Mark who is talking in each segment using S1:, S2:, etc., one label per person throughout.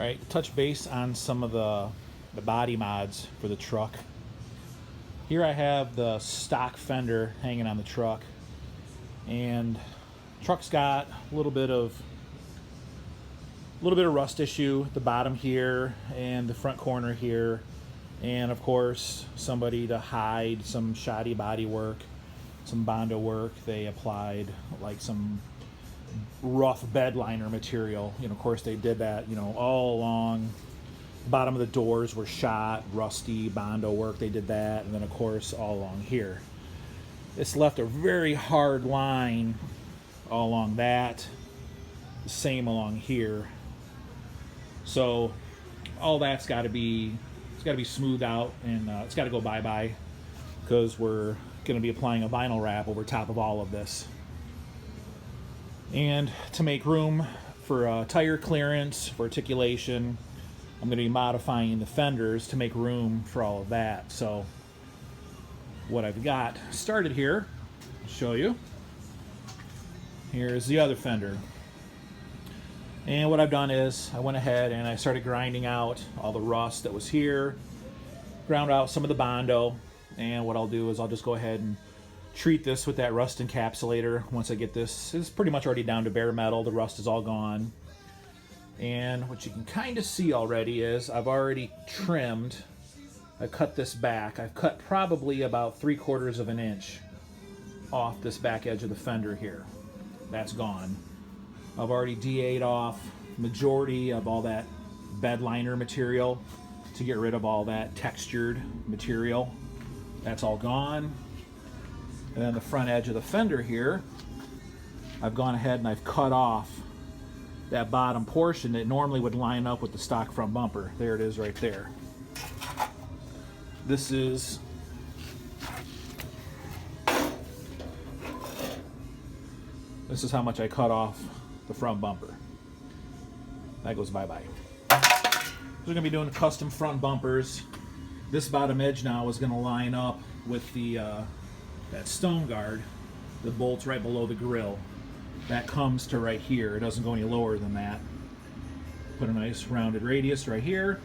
S1: Alright, touch base on some of the body mods for the truck. Here I have the stock fender hanging on the truck, and truck's got a little bit of rust issue at the bottom here and the front corner here, and of course somebody to hide some shoddy body work, some Bondo work. They applied like some rough bed liner material. Of course they did that, all along the bottom of the doors were shot, rusty Bondo work. They did that, and then of course all along here. It's left a very hard line all along that, the same along here. So all that's got to be smoothed out, and it's got to go bye-bye, because we're going to be applying a vinyl wrap over top of all of this. And to make room for tire clearance, for articulation, I'm going to be modifying the fenders to make room for all of that. So what I've got started here, I'll show you. Here's the other fender. And what I've done is I went ahead and I started grinding out all the rust that was here, ground out some of the Bondo, and what I'll do is I'll just go ahead and treat this with that rust encapsulator. Once I get this, it's pretty much already down to bare metal. The rust is all gone. And what you can kind of see already is I've already trimmed. I cut this back. I've cut probably about 3/4 of an inch off this back edge of the fender here. That's gone. I've already DA'd off majority of all that bed liner material to get rid of all that textured material. That's all gone. And then the front edge of the fender here, I've gone ahead and I've cut off that bottom portion that normally would line up with the stock front bumper. There it is right there. This is how much I cut off the front bumper. That goes bye-bye. We're going to be doing custom front bumpers. This bottom edge now is going to line up with the that stone guard that bolts right below the grill. That comes to right here. It doesn't go any lower than that. Put a nice rounded radius right here.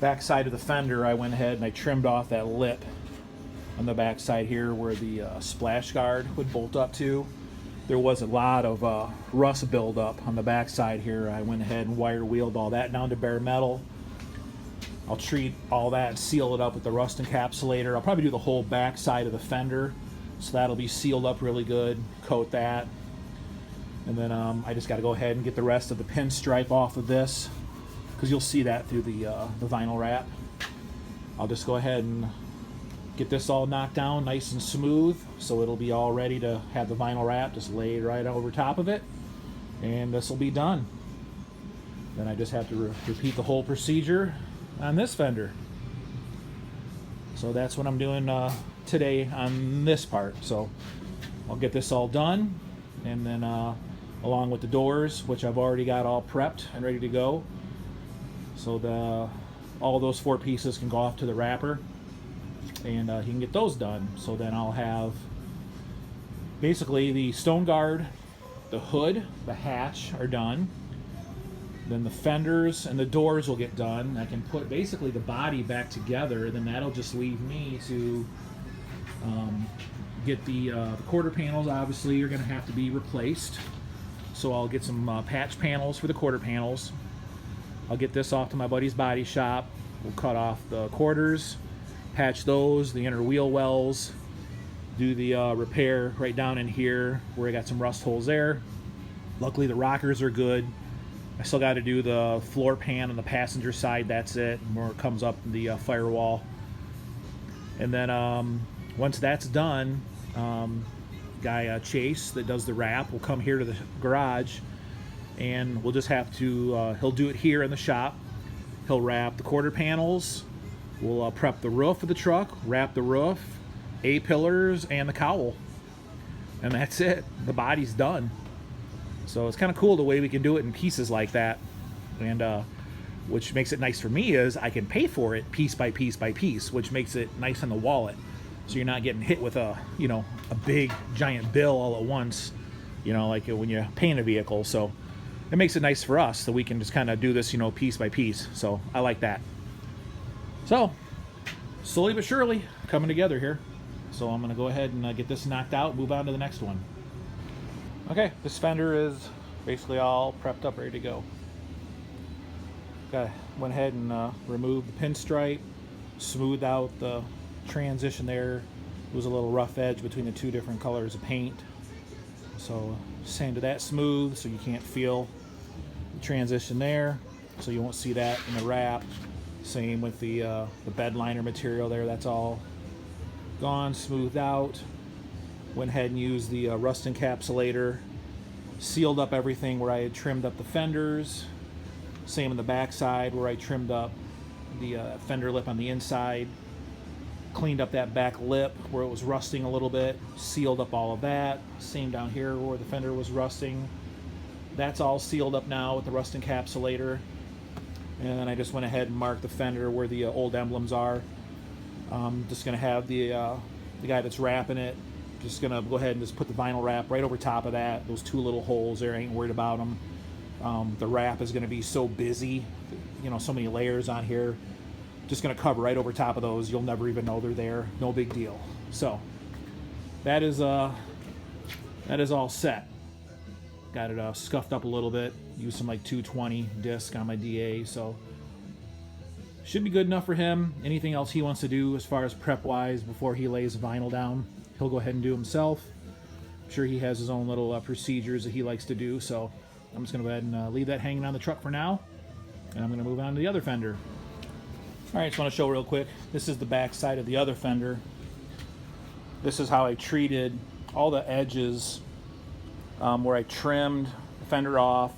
S1: Back side of the fender, I went ahead and I trimmed off that lip on the back side here where the splash guard would bolt up to. There was a lot of rust buildup on the back side here. I went ahead and wire wheeled all that down to bare metal. I'll treat all that and seal it up with the rust encapsulator. I'll probably do the whole back side of the fender, so that'll be sealed up really good. Coat that, and then I just got to go ahead and get the rest of the pinstripe off of this, because you'll see that through the vinyl wrap. I'll just go ahead and get this all knocked down nice and smooth, so it'll be all ready to have the vinyl wrap just laid right over top of it, and this will be done. Then I just have to repeat the whole procedure on this fender. So that's what I'm doing today on this part. So I'll get this all done, and then along with the doors, which I've already got all prepped and ready to go, so all those 4 pieces can go off to the wrapper, and he can get those done. So then I'll have basically the stone guard, the hood, the hatch are done. Then the fenders and the doors will get done. I can put basically the body back together, then that'll just leave me to get the quarter panels. Obviously are going to have to be replaced, so I'll get some patch panels for the quarter panels. I'll get this off to my buddy's body shop. We'll cut off the quarters, patch those, the inner wheel wells, do the repair right down in here where I got some rust holes there. Luckily the rockers are good. I still got to do the floor pan on the passenger side. That's it, where it comes up the firewall. And then once that's done, guy Chase that does the wrap will come here to the garage, and we'll just have to he'll do it here in the shop. He'll wrap the quarter panels. We'll prep the roof of the truck, wrap the roof, A-pillars, and the cowl, and that's it. The body's done. So it's kind of cool the way we can do it in pieces like that, and which makes it nice for me is I can pay for it piece by piece by piece, which makes it nice on the wallet. So you're not getting hit with a big giant bill all at once, like when you paint a vehicle. So it makes it nice for us so we can just kind of do this, you know, piece by piece. So I like that. So slowly but surely coming together here. So I'm going to go ahead and get this knocked out, move on to the next one. Okay, this fender is basically all prepped up, ready to go. Went ahead and removed the pinstripe, smoothed out the transition there. It was a little rough edge between the two different colors of paint. So sanded that smooth so you can't feel the transition there. So you won't see that in the wrap. Same with the bed liner material there. That's all gone, smoothed out. Went ahead and used the rust encapsulator. Sealed up everything where I had trimmed up the fenders. Same on the back side where I trimmed up the fender lip on the inside. Cleaned up that back lip where it was rusting a little bit. Sealed up all of that. Same down here where the fender was rusting. That's all sealed up now with the rust encapsulator. And then I just went ahead and marked the fender where the old emblems are. Just going to have the guy that's wrapping it, just going to go ahead and just put the vinyl wrap right over top of that. Those two little holes there, I ain't worried about them. The wrap is going to be so busy, you know, so many layers on here. Just going to cover right over top of those. You'll never even know they're there. No big deal. So that is all set. Got it scuffed up a little bit. Used some like 220 disc on my DA, so should be good enough for him. Anything else he wants to do as far as prep wise before he lays vinyl down, he'll go ahead and do himself. I'm sure he has his own little procedures that he likes to do, so I'm just going to go ahead and leave that hanging on the truck for now, and I'm going to move on to the other fender. Alright, just want to show real quick. This is the back side of the other fender. This is how I treated all the edges where I trimmed the fender off.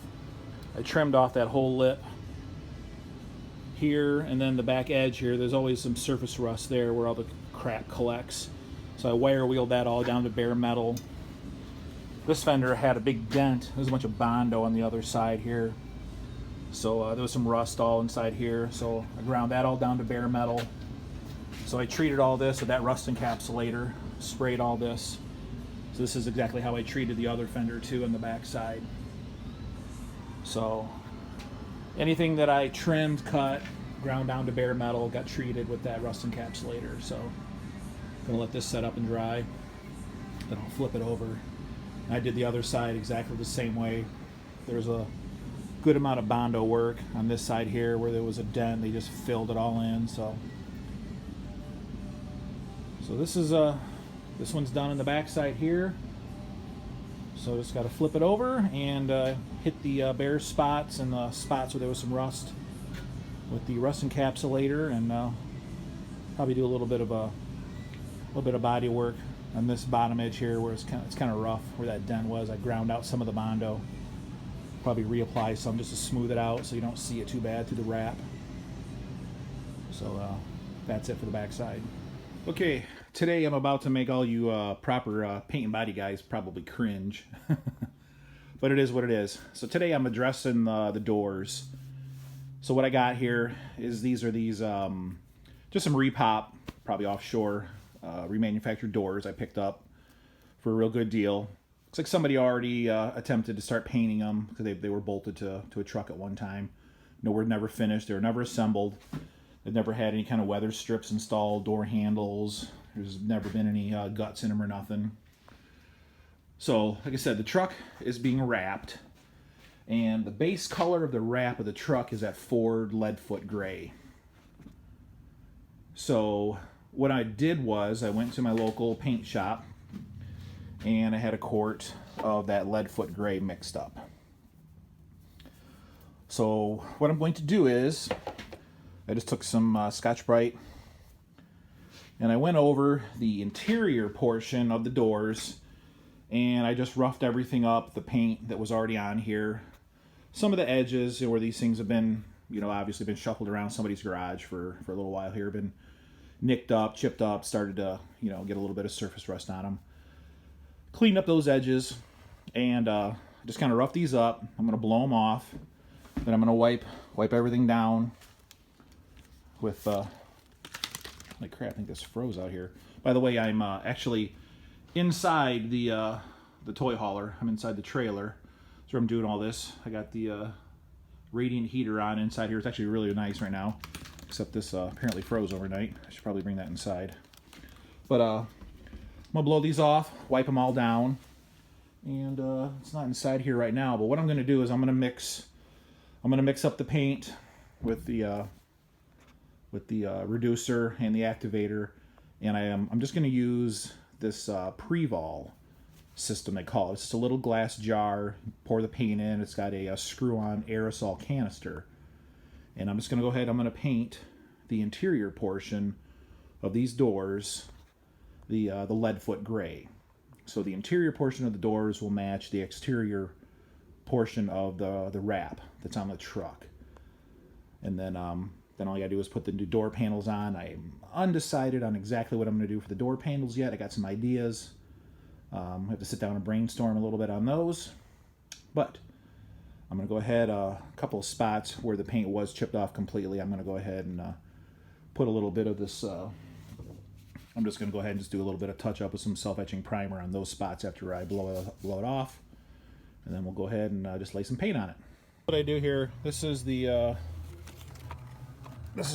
S1: I trimmed off that whole lip here, and then the back edge here. There's always some surface rust there where all the crap collects. So I wire wheeled that all down to bare metal. This fender had a big dent. There's a bunch of Bondo on the other side here. So there was some rust all inside here. So I ground that all down to bare metal. So I treated all this with that rust encapsulator, sprayed all this. So this is exactly how I treated the other fender too on the back side. So anything that I trimmed, cut, ground down to bare metal, got treated with that rust encapsulator. So I'm gonna let this set up and dry. Then I'll flip it over. I did the other side exactly the same way. There's a good amount of Bondo work on this side here where there was a dent. They just filled it all in. So this is this one's done on the back side here. So just got to flip it over and hit the bare spots and the spots where there was some rust with the rust encapsulator, and probably do a little bit of body work on this bottom edge here where it's kind of rough where that dent was. I ground out some of the Bondo. Probably reapply some just to smooth it out so you don't see it too bad through the wrap. So that's it for the back side. Okay, today I'm about to make all you proper paint and body guys probably cringe. But it is what it is. So today I'm addressing the doors. So what I got here is these just some repop, probably offshore, remanufactured doors I picked up for a real good deal. Looks like somebody already attempted to start painting them because they were bolted to a truck at one time. No, were never finished. They were never assembled. They've never had any kind of weather strips installed, door handles. There's never been any guts in them or nothing. So, like I said, the truck is being wrapped, and the base color of the wrap of the truck is that Ford Leadfoot Gray. So, what I did was I went to my local paint shop, and I had a quart of that Leadfoot Gray mixed up. So, what I'm going to do is I just took some Scotch-Brite and I went over the interior portion of the doors, and I just roughed everything up, the paint that was already on here. Some of the edges where these things have been, obviously been shuffled around somebody's garage for a little while here, been nicked up, chipped up, started to, get a little bit of surface rust on them. Cleaned up those edges and just kind of rough these up. I'm going to blow them off. Then I'm going to wipe everything down with like crap. I think this froze out here. By the way, I'm actually inside the toy hauler. I'm inside the trailer. So I'm doing all this. I got the radiant heater on inside here. It's actually really nice right now, except this apparently froze overnight. I should probably bring that inside. But I'm gonna blow these off, wipe them all down, and it's not inside here right now. But what I'm gonna do is I'm gonna mix up the paint with the reducer and the activator, and I'm just gonna use this Prevol system, they call it. It's just a little glass jar, pour the paint in. It's got a screw-on aerosol canister, and I'm just going to go ahead, I'm going to paint the interior portion of these doors the lead foot gray. So the interior portion of the doors will match the exterior portion of the wrap that's on the truck. And then all you gotta do is put the new door panels on. I'm undecided on exactly what I'm going to do for the door panels yet. I got some ideas. I have to sit down and brainstorm a little bit on those, but I'm going to go ahead, a couple of spots where the paint was chipped off completely, I'm going to go ahead and put a little bit of this, I'm just going to go ahead and just do a little bit of touch up with some self-etching primer on those spots after I blow it off, and then we'll go ahead and just lay some paint on it. What I do here, this is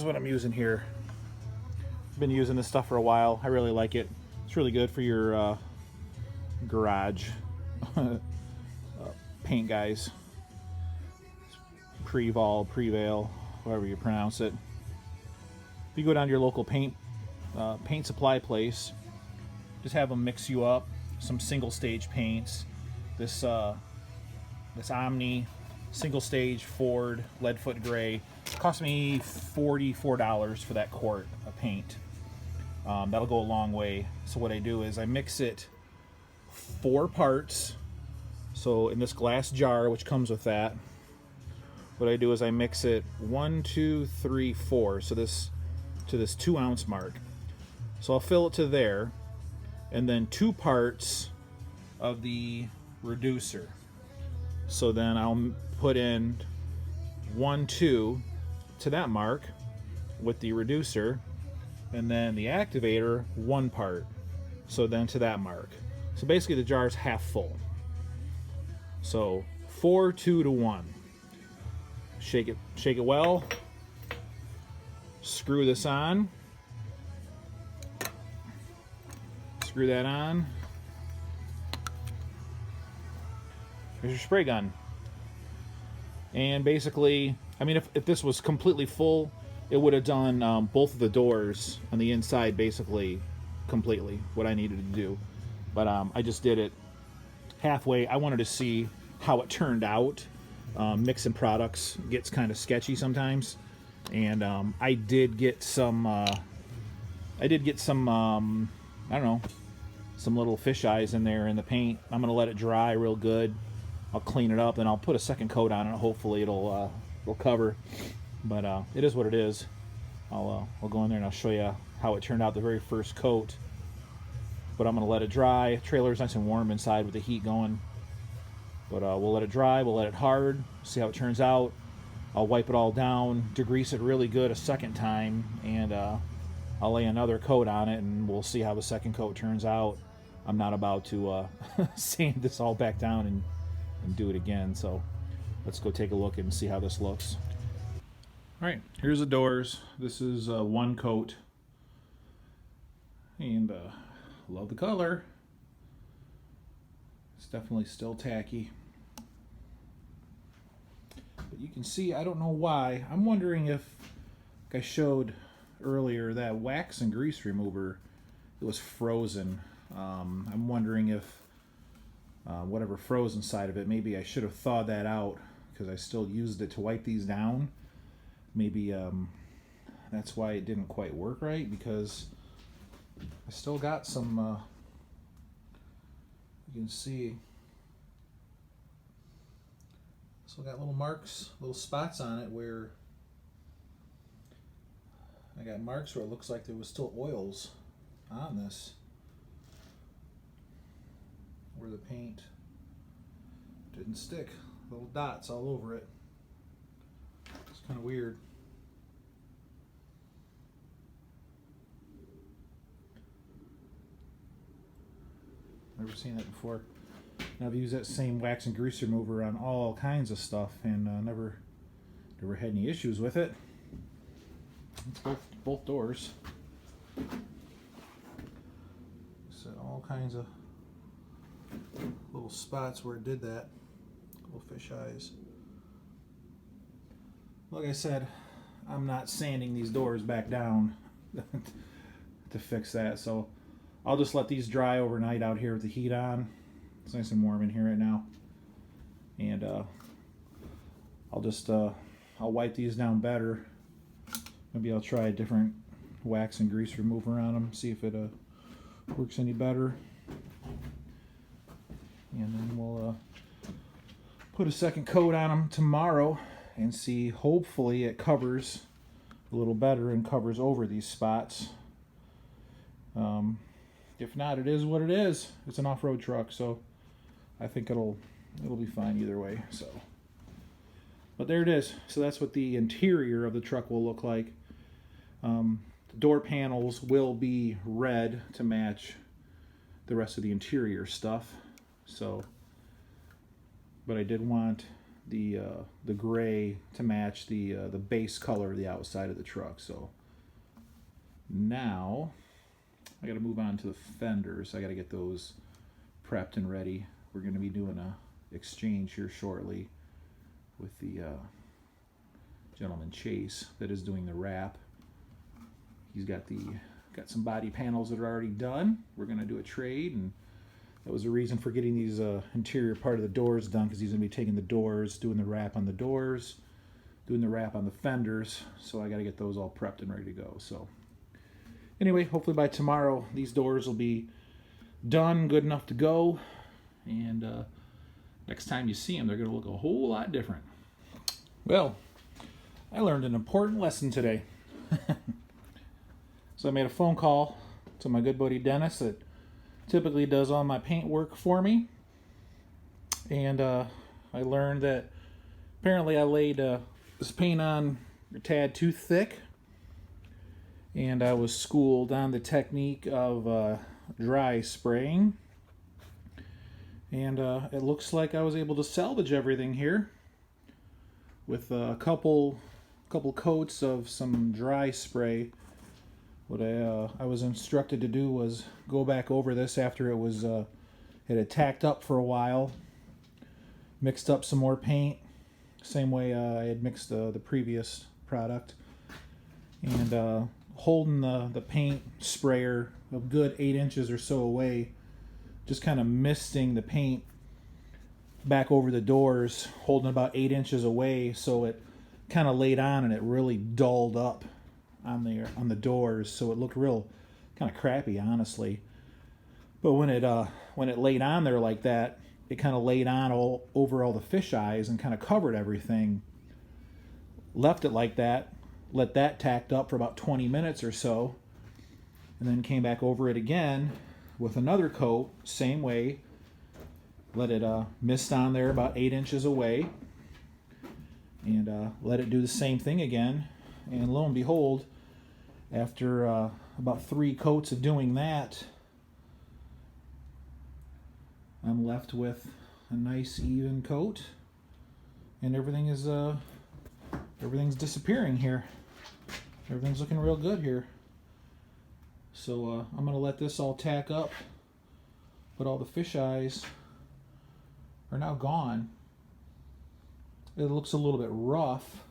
S1: what I'm using here. I've been using this stuff for a while. I really like it. It's really good for your garage paint, guys. Prevail, however you pronounce it. If you go down to your local paint supply place, just have them mix you up some single stage paints. This Omni single stage Ford Leadfoot Gray cost me $44 for that quart of paint. That'll go a long way. So what I do is I mix it 4 parts. So in this glass jar, which comes with that, what I do is I mix it 1, 2, 3, 4. So this to this 2-ounce mark. So I'll fill it to there, and then 2 parts of the reducer. So then I'll put in 1, 2 to that mark with the reducer, and then the activator 1 part. So then to that mark. So basically the jar is half full. So 4, 2 to 1. Shake it well. Screw this on. Screw that on. Here's your spray gun. And basically, I mean, if this was completely full, it would have done both of the doors on the inside basically completely, what I needed to do. But I just did it halfway. I wanted to see how it turned out. Mixing products gets kind of sketchy sometimes, and I did get some I don't know, some little fish eyes in there in the paint. I'm gonna let it dry real good. I'll clean it up, and I'll put a second coat on it. Hopefully it'll cover, but it is what it is. I'll go in there and I'll show you how it turned out the very first coat. But I'm going to let it dry. Trailer's nice and warm inside with the heat going. But we'll let it dry, we'll let it hard, see how it turns out. I'll wipe it all down, degrease it really good a second time, and I'll lay another coat on it, and we'll see how the second coat turns out. I'm not about to sand this all back down and do it again, so let's go take a look and see how this looks. Alright, here's the doors. This is 1 coat, and love the color. It's definitely still tacky, but you can see, I don't know why. I'm wondering if, like I showed earlier, that wax and grease remover, it was frozen. I'm wondering if whatever froze inside of it, maybe I should have thawed that out, because I still used it to wipe these down. Maybe that's why it didn't quite work right, because I still got some, you can see, still got little marks, little spots on it where I got marks where it looks like there was still oils on this, where the paint didn't stick, little dots all over it. It's kind of weird. Never seen that before. And I've used that same wax and grease remover on all kinds of stuff, and never had any issues with it. It's both doors. So all kinds of little spots where it did that. Little fish eyes. Like I said, I'm not sanding these doors back down to fix that, so I'll just let these dry overnight out here with the heat on. It's nice and warm in here right now, and I'll wipe these down better. Maybe I'll try a different wax and grease remover on them, see if it works any better, and then we'll put a second coat on them tomorrow and see. Hopefully it covers a little better and covers over these spots. If not, it is what it is. It's an off-road truck, so I think it'll be fine either way. So, but there it is. So that's what the interior of the truck will look like. The door panels will be red to match the rest of the interior stuff. So, but I did want the gray to match the base color of the outside of the truck. So now I got to move on to the fenders. I got to get those prepped and ready. We're going to be doing a exchange here shortly with the gentleman Chase that is doing the wrap. He's got some body panels that are already done. We're going to do a trade, and that was the reason for getting these interior part of the doors done, because he's going to be taking the doors, doing the wrap on the doors, doing the wrap on the fenders. So I got to get those all prepped and ready to go. So anyway, hopefully by tomorrow these doors will be done, good enough to go, and next time you see them, they're going to look a whole lot different. Well, I learned an important lesson today. So I made a phone call to my good buddy Dennis that typically does all my paint work for me, and I learned that apparently I laid this paint on a tad too thick, and I was schooled on the technique of dry spraying, and it looks like I was able to salvage everything here with a couple coats of some dry spray. What I was instructed to do was go back over this after it had tacked up for a while, mixed up some more paint, same way I had mixed the previous product, and holding the paint sprayer a good 8 inches or so away, just kind of misting the paint back over the doors, holding about 8 inches away, so it kind of laid on and it really dulled up on the doors, so it looked real kind of crappy, honestly. But when it laid on there like that, it kind of laid on all over all the fish eyes and kind of covered everything. Left it like that, let that tacked up for about 20 minutes or so, and then came back over it again with another coat, same way. Let it mist on there about 8 inches away, and let it do the same thing again. And lo and behold, after about 3 coats of doing that, I'm left with a nice even coat, and everything's disappearing here. Everything's looking real good here. So I'm gonna let this all tack up, but all the fish eyes are now gone. It looks a little bit rough,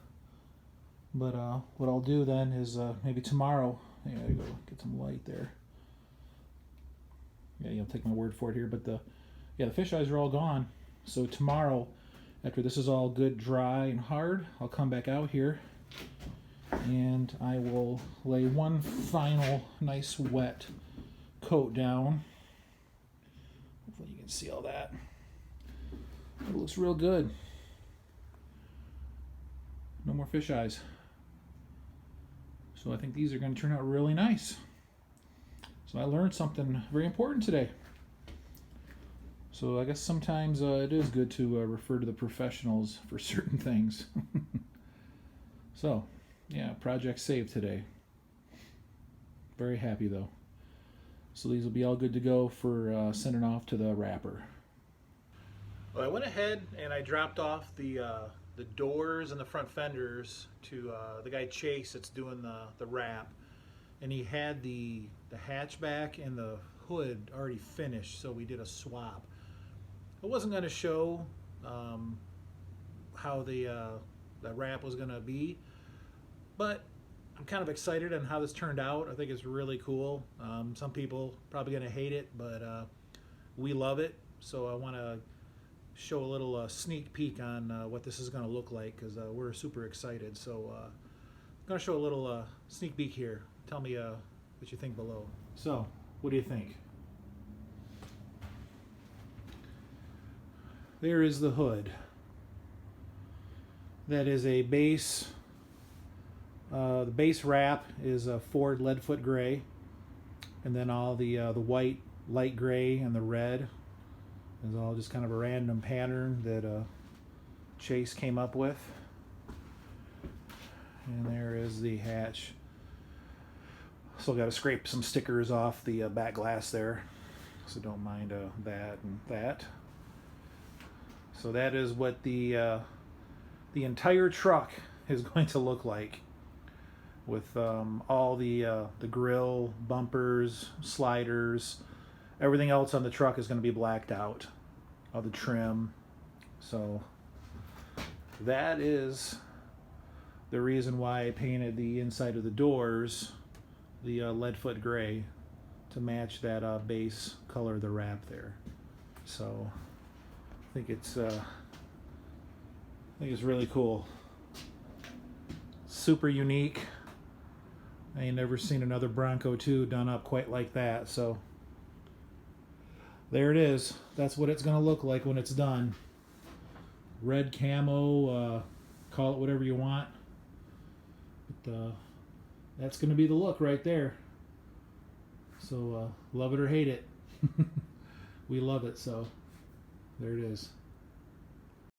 S1: but what I'll do then is maybe tomorrow, I gotta go get some light there. Yeah, you'll take my word for it here, but the fish eyes are all gone. So tomorrow, after this is all good, dry, and hard, I'll come back out here and I will lay one final nice wet coat down. Hopefully you can see all that. It looks real good. No more fish eyes. So I think these are going to turn out really nice. So I learned something very important today. So I guess sometimes it is good to refer to the professionals for certain things. So, yeah, project saved today. Very happy though. So these will be all good to go for sending off to the wrapper. Well, I went ahead and I dropped off the doors and the front fenders to the guy Chase that's doing the wrap, and he had the hatchback and the hood already finished, so we did a swap. I wasn't going to show how the wrap was going to be, but I'm kind of excited on how this turned out. I think it's really cool. Some people probably going to hate it, but we love it. So I want to show a little sneak peek on what this is going to look like, because we're super excited. So I'm going to show a little sneak peek here. Tell me what you think below. So, what do you think? There is the hood. That is a base. The base wrap is a Ford Leadfoot gray, and then all the white, light gray, and the red is all just kind of a random pattern that Chase came up with. And there is the hatch. Still got to scrape some stickers off the back glass there, so don't mind that and that. So that is what the entire truck is going to look like, with all the grill, bumpers, sliders, everything else on the truck is going to be blacked out, all the trim. So that is the reason why I painted the inside of the doors the Leadfoot gray to match that base color of the wrap there. So I think it's really cool, super unique. I ain't never seen another Bronco 2 done up quite like that. So there it is. That's what it's gonna look like when it's done. Red camo, call it whatever you want, but that's gonna be the look right there. So love it or hate it. We love it. So there it is.